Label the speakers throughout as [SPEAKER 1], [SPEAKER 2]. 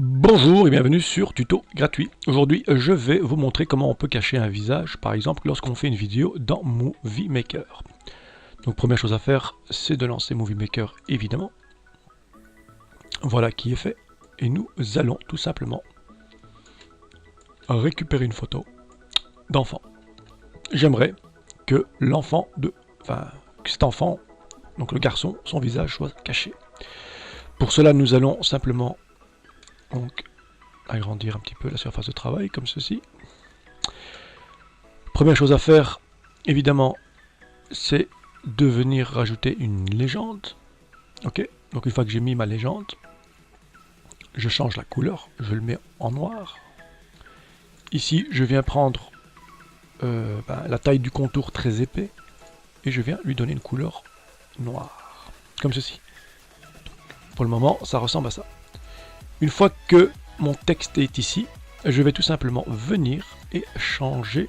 [SPEAKER 1] Bonjour et bienvenue sur Tuto gratuit. Aujourd'hui, je vais vous montrer comment on peut cacher un visage, par exemple, lorsqu'on fait une vidéo dans Movie Maker. Donc, première chose à faire, c'est de lancer Movie Maker, évidemment. Voilà qui est fait. Et nous allons tout simplement récupérer une photo d'enfant. J'aimerais que que cet enfant, donc le garçon, son visage soit caché. Pour cela, nous allons simplement donc agrandir un petit peu la surface de travail comme ceci. Première chose à faire, évidemment, c'est de venir rajouter une légende. Ok, donc une fois que j'ai mis ma légende, je change la couleur, je le mets en noir. Ici, je viens prendre la taille du contour très épais et je viens lui donner une couleur noire, comme ceci. Pour le moment, ça ressemble à ça. Une fois que mon texte est ici, je vais tout simplement venir et changer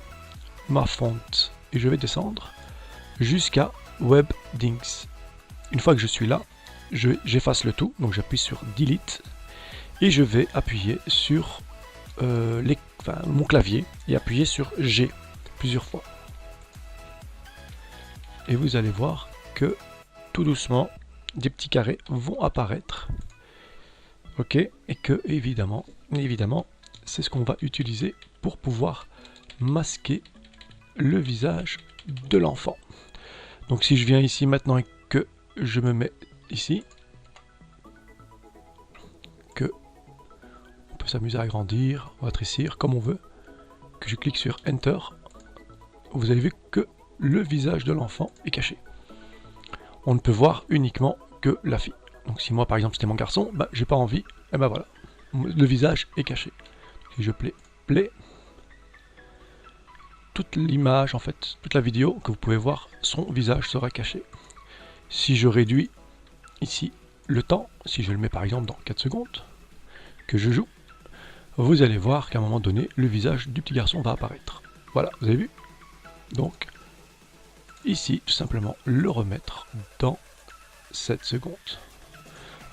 [SPEAKER 1] ma fonte. Et je vais descendre jusqu'à Webdings. Une fois que je suis là, j'efface le tout, donc j'appuie sur Delete et je vais appuyer sur mon clavier et appuyer sur G plusieurs fois. Et vous allez voir que tout doucement, des petits carrés vont apparaître. Ok, et que évidemment, c'est ce qu'on va utiliser pour pouvoir masquer le visage de l'enfant. Donc si je viens ici maintenant et que je me mets ici, on peut s'amuser à agrandir, rétrécir comme on veut, que je clique sur Enter, vous avez vu que le visage de l'enfant est caché. On ne peut voir uniquement que la fille. Donc si moi par exemple c'était mon garçon, j'ai pas envie, et voilà, le visage est caché. Si je play, toute l'image en fait, toute la vidéo que vous pouvez voir, son visage sera caché. Si je réduis ici le temps, si je le mets par exemple dans 4 secondes, que je joue, vous allez voir qu'à un moment donné, le visage du petit garçon va apparaître. Voilà, vous avez vu? Donc, ici, tout simplement, le remettre dans 7 secondes.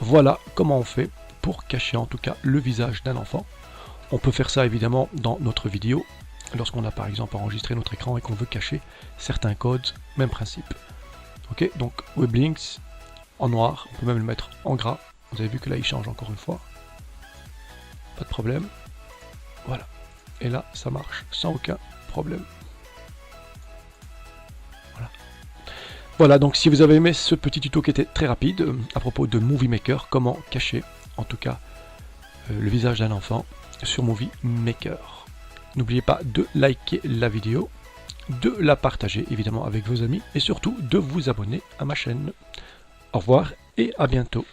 [SPEAKER 1] Voilà comment on fait pour cacher en tout cas le visage d'un enfant. On peut faire ça évidemment dans notre vidéo, lorsqu'on a par exemple enregistré notre écran et qu'on veut cacher certains codes, même principe. Ok, donc Weblinks en noir, on peut même le mettre en gras. Vous avez vu que là il change encore une fois. Pas de problème. Voilà. Et là ça marche sans aucun problème. Voilà, donc si vous avez aimé ce petit tuto qui était très rapide à propos de Movie Maker, comment cacher en tout cas le visage d'un enfant sur Movie Maker. N'oubliez pas de liker la vidéo, de la partager évidemment avec vos amis et surtout de vous abonner à ma chaîne. Au revoir et à bientôt.